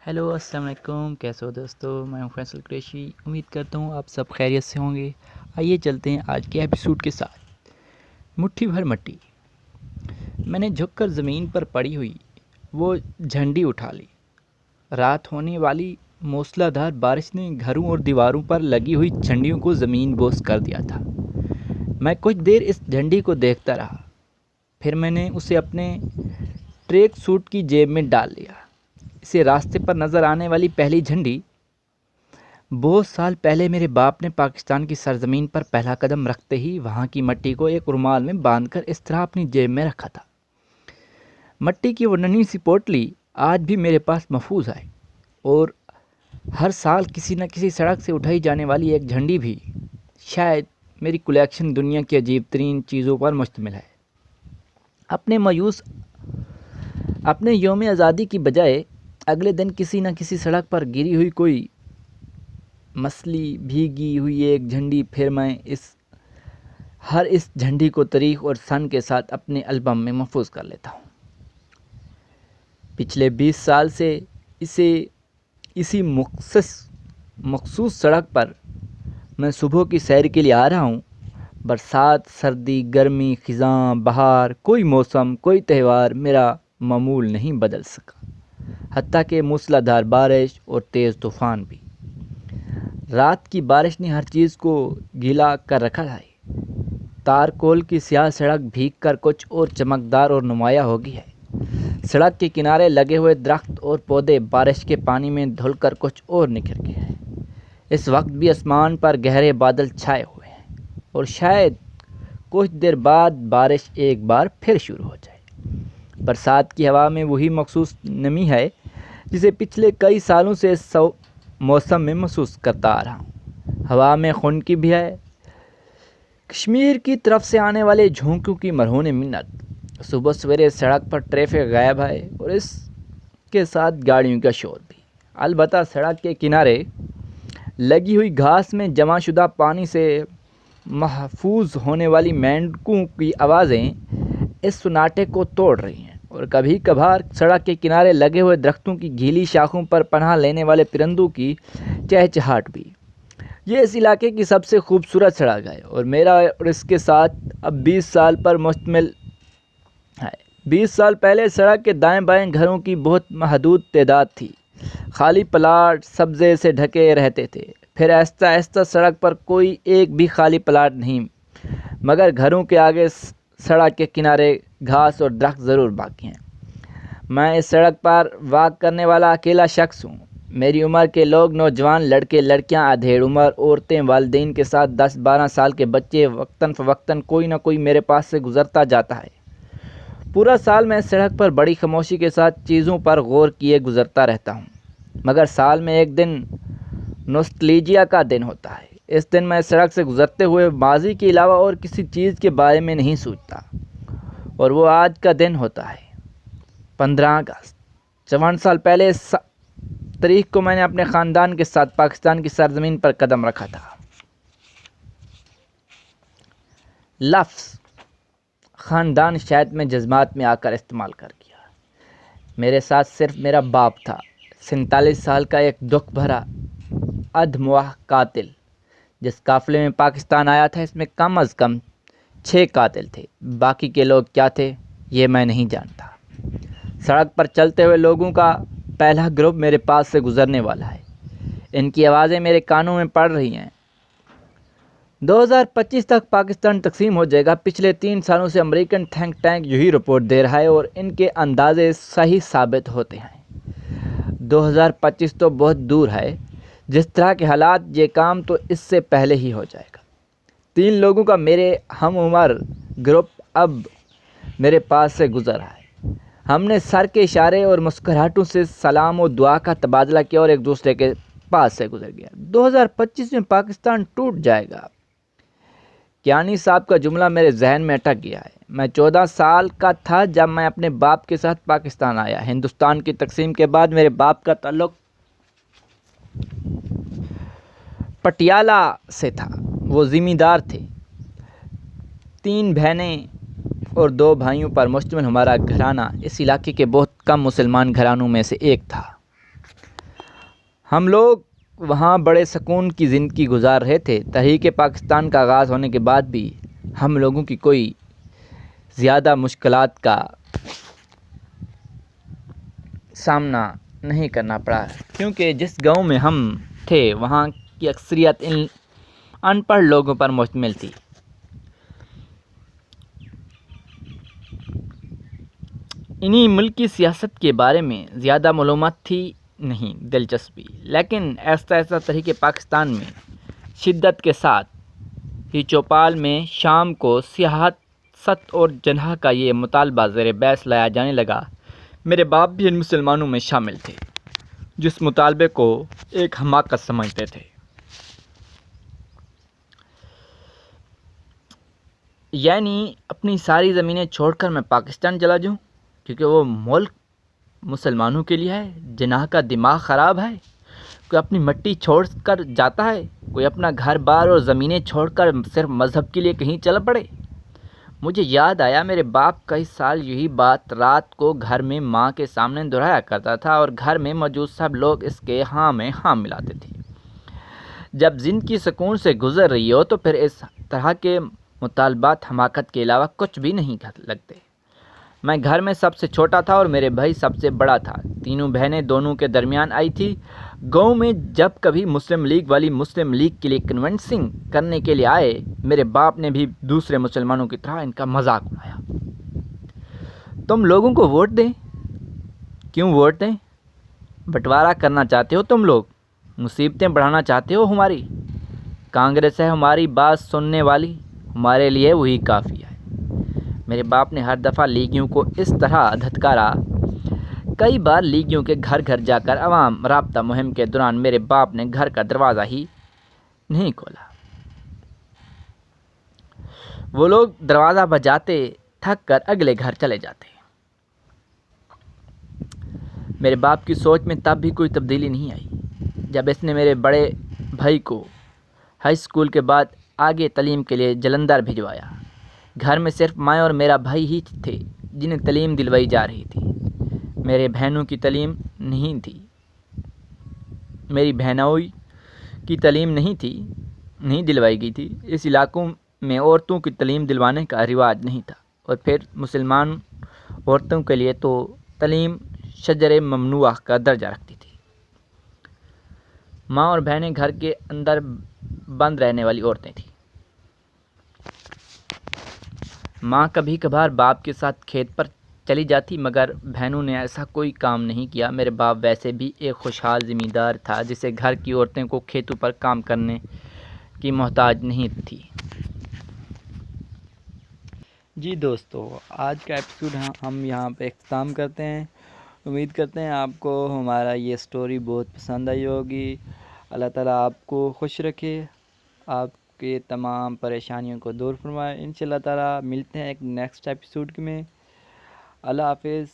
Hello السلام علیکم، کیسے ہو دوستو؟ میں ہوں فیصل قریشی۔ امید کرتا ہوں آپ سب خیریت سے ہوں گے۔ آئیے چلتے ہیں آج کے ایپیسوڈ کے ساتھ۔ مٹھی بھر مٹی۔ میں نے جھک کر زمین پر پڑی ہوئی وہ جھنڈی اٹھا لی۔ رات ہونے والی موسلا دھار بارش نے گھروں اور دیواروں پر لگی ہوئی جھنڈیوں کو زمین بوس کر دیا تھا۔ میں کچھ دیر اس جھنڈی کو دیکھتا رہا، پھر میں نے اسے اپنے ٹریک سوٹ کی جیب میں ڈال لیا۔ اسے راستے پر نظر آنے والی پہلی جھنڈی بہت سال پہلے میرے باپ نے پاکستان کی سرزمین پر پہلا قدم رکھتے ہی وہاں کی مٹی کو ایک رومال میں باندھ کر اس طرح اپنی جیب میں رکھا تھا۔ مٹی کی وہ ننھی سی پوٹلی آج بھی میرے پاس محفوظ ہے، اور ہر سال کسی نہ کسی سڑک سے اٹھائی جانے والی ایک جھنڈی بھی شاید میری کلیکشن دنیا کی عجیب ترین چیزوں پر مشتمل ہے۔ اپنے یوم آزادی کی بجائے اگلے دن کسی نہ کسی سڑک پر گری ہوئی کوئی مسلی بھیگی ہوئی ایک جھنڈی، پھر میں اس جھنڈی کو تاریخ اور سن کے ساتھ اپنے البم میں محفوظ کر لیتا ہوں۔ پچھلے 20 سال سے اسی مخصوص سڑک پر میں صبح کی سیر کے لیے آ رہا ہوں۔ برسات، سردی، گرمی، خزاں، بہار، کوئی موسم، کوئی تہوار میرا معمول نہیں بدل سکا، حتیٰ کہ موسلا دھار بارش اور تیز طوفان بھی۔ رات کی بارش نے ہر چیز کو گیلا کر رکھا ہے۔ تارکول کی سیاہ سڑک بھیگ کر کچھ اور چمکدار اور نمایاں ہو گئی ہے۔ سڑک کے کنارے لگے ہوئے درخت اور پودے بارش کے پانی میں دھل کر کچھ اور نکھر گئے ہیں۔ اس وقت بھی آسمان پر گہرے بادل چھائے ہوئے ہیں، اور شاید کچھ دیر بعد بارش ایک بار پھر شروع ہو جائے۔ برسات کی ہوا میں وہی مخصوص نمی ہے جسے پچھلے کئی سالوں سے اس موسم میں محسوس کرتا آ رہا ہوں۔ ہوا میں خنکی بھی ہے، کشمیر کی طرف سے آنے والے جھونکوں کی مرہون منت۔ صبح سویرے سڑک پر ٹریفک غائب ہے، اور اس کے ساتھ گاڑیوں کا شور بھی۔ البتہ سڑک کے کنارے لگی ہوئی گھاس میں جمع شدہ پانی سے محفوظ ہونے والی مینڈکوں کی آوازیں اس سناٹے کو توڑ رہی ہیں، اور کبھی کبھار سڑک کے کنارے لگے ہوئے درختوں کی گیلی شاخوں پر پناہ لینے والے پرندوں کی چہچہاٹ بھی۔ یہ اس علاقے کی سب سے خوبصورت سڑک ہے، اور میرا اور اس کے ساتھ اب 20 سال پر مشتمل ہے۔ 20 سال پہلے سڑک کے دائیں بائیں گھروں کی بہت محدود تعداد تھی۔ خالی پلاٹ سبزے سے ڈھکے رہتے تھے۔ پھر آہستہ آہستہ سڑک پر کوئی ایک بھی خالی پلاٹ نہیں، مگر گھروں کے آگے سڑک کے کنارے گھاس اور درخت ضرور باقی ہیں۔ میں اس سڑک پر واک کرنے والا اکیلا شخص ہوں۔ میری عمر کے لوگ، نوجوان لڑکے لڑکیاں، ادھیڑ عمر عورتیں، والدین کے ساتھ 10-12 سال کے بچے، وقتاً فوقتاً کوئی نہ کوئی میرے پاس سے گزرتا جاتا ہے۔ پورا سال میں اس سڑک پر بڑی خاموشی کے ساتھ چیزوں پر غور کیے گزرتا رہتا ہوں، مگر سال میں ایک دن نوسٹیلجیا کا دن ہوتا ہے۔ اس دن میں سڑک سے گزرتے ہوئے ماضی کے علاوہ اور کسی چیز کے بارے میں نہیں سوچتا، اور وہ آج کا دن ہوتا ہے، 15 اگست۔ 54 سال پہلے اس تاریخ کو میں نے اپنے خاندان کے ساتھ پاکستان کی سرزمین پر قدم رکھا تھا۔ لفظ خاندان شاید میں جذبات میں آ کر استعمال کر گیا۔ میرے ساتھ صرف میرا باپ تھا، 47 سال کا ایک دکھ بھرا ادھمواہ قاتل۔ جس قافلے میں پاکستان آیا تھا اس میں کم از کم 6 قاتل تھے۔ باقی کے لوگ کیا تھے یہ میں نہیں جانتا۔ سڑک پر چلتے ہوئے لوگوں کا پہلا گروپ میرے پاس سے گزرنے والا ہے۔ ان کی آوازیں میرے کانوں میں پڑ رہی ہیں۔ 2025 تک پاکستان تقسیم ہو جائے گا۔ پچھلے 3 سالوں سے امریکن تھنک ٹینک یہی رپورٹ دے رہا ہے، اور ان کے اندازے صحیح ثابت ہوتے ہیں۔ 2025 تو بہت دور ہے۔ جس طرح کے حالات، یہ کام تو اس سے پہلے ہی ہو جائے گا۔ 3 لوگوں کا میرے ہم عمر گروپ اب میرے پاس سے گزر رہا ہے۔ ہم نے سر کے اشارے اور مسکراہٹوں سے سلام و دعا کا تبادلہ کیا اور ایک دوسرے کے پاس سے گزر گیا۔ 2025 میں پاکستان ٹوٹ جائے گا، کیانی صاحب کا جملہ میرے ذہن میں اٹک گیا ہے۔ میں 14 سال کا تھا جب میں اپنے باپ کے ساتھ پاکستان آیا۔ ہندوستان کی تقسیم کے بعد میرے باپ کا تعلق پٹیالہ سے تھا۔ وہ زمیندار تھے۔ 3 بہنیں اور 2 بھائیوں پر مشتمل ہمارا گھرانہ اس علاقے کے بہت کم مسلمان گھرانوں میں سے ایک تھا۔ ہم لوگ وہاں بڑے سکون کی زندگی گزار رہے تھے۔ تحریک پاکستان کا آغاز ہونے کے بعد بھی ہم لوگوں کی کوئی زیادہ مشکلات کا سامنا نہیں کرنا پڑا، کیونکہ جس گاؤں میں ہم تھے وہاں کی اکثریت ان پڑھ لوگوں پر مشتمل تھی۔ انہیں ملکی سیاست کے بارے میں زیادہ معلومات تھی نہیں دلچسپی، لیکن ایسا تحریک پاکستان میں شدت کے ساتھ ہی چوپال میں شام کو سیاست اور جناح کا یہ مطالبہ زیر بحث لایا جانے لگا۔ میرے باپ بھی ان مسلمانوں میں شامل تھے جس مطالبے کو ایک حماقت سمجھتے تھے، یعنی اپنی ساری زمینیں چھوڑ کر میں پاکستان چلا جاؤں کیونکہ وہ ملک مسلمانوں کے لیے ہے۔ جناح کا دماغ خراب ہے، کوئی اپنی مٹی چھوڑ کر جاتا ہے، کوئی اپنا گھر بار اور زمینیں چھوڑ کر صرف مذہب کے لیے کہیں چل پڑے۔ مجھے یاد آیا میرے باپ کئی سال یہی بات رات کو گھر میں ماں کے سامنے دہرایا کرتا تھا، اور گھر میں موجود سب لوگ اس کے ہاں میں ہاں ملاتے تھے۔ جب زندگی سکون سے گزر رہی ہو تو پھر اس طرح کے مطالبات حماقت کے علاوہ کچھ بھی نہیں لگتے۔ میں گھر میں سب سے چھوٹا تھا اور میرے بھائی سب سے بڑا تھا۔ تینوں بہنیں دونوں کے درمیان آئی تھی۔ گاؤں میں جب کبھی مسلم لیگ والی مسلم لیگ کے لیے کنونسنگ کرنے کے لیے آئے، میرے باپ نے بھی دوسرے مسلمانوں کی طرح ان کا مذاق اڑایا۔ تم لوگوں کو ووٹ دیں؟ کیوں ووٹ دیں؟ بٹوارا کرنا چاہتے ہو تم لوگ؟ مصیبتیں بڑھانا چاہتے ہو ہماری؟ کانگریس ہے ہماری بات سننے والی، ہمارے لیے وہی کافی ہے۔ میرے باپ نے ہر دفعہ لیگیوں کو اس طرح دھتکارا۔ کئی بار لیگیوں کے گھر گھر جا کر عوام رابطہ مہم کے دوران میرے باپ نے گھر کا دروازہ ہی نہیں کھولا۔ وہ لوگ دروازہ بجاتے تھک کر اگلے گھر چلے جاتے۔ میرے باپ کی سوچ میں تب بھی کوئی تبدیلی نہیں آئی۔ جب اس نے میرے بڑے بھائی کو ہائی اسکول کے بعد آگے تعلیم کے لیے جلندھر بھجوایا۔ گھر میں صرف میں اور میرا بھائی ہی تھے جنہیں تعلیم دلوائی جا رہی تھی۔ میرے بہنوں کی تعلیم نہیں تھی، میری بہنوں کی تعلیم نہیں دلوائی گئی تھی۔ اس علاقوں میں عورتوں کی تعلیم دلوانے کا رواج نہیں تھا، اور پھر مسلمان عورتوں کے لیے تو تعلیم شجر ممنوعہ کا درجہ رکھتی تھی۔ ماں اور بہنیں گھر کے اندر بند رہنے والی عورتیں تھیں۔ ماں کبھی کبھار باپ کے ساتھ کھیت پر چلی جاتی، مگر بہنوں نے ایسا کوئی کام نہیں کیا۔ میرے باپ ویسے بھی ایک خوشحال زمیندار تھا جسے گھر کی عورتیں کو کھیتوں پر کام کرنے کی محتاج نہیں تھی۔ جی دوستو، آج کا ایپیسوڈ ہم یہاں پہ اختتام کرتے ہیں۔ امید کرتے ہیں آپ کو ہمارا یہ سٹوری بہت پسند آئی ہوگی۔ اللہ تعالیٰ آپ کو خوش رکھے، آپ کے تمام پریشانیوں کو دور فرمائے۔ انشاءاللہ تعالیٰ ملتے ہیں ایک نیکسٹ ایپیسوڈ میں۔ اللہ حافظ۔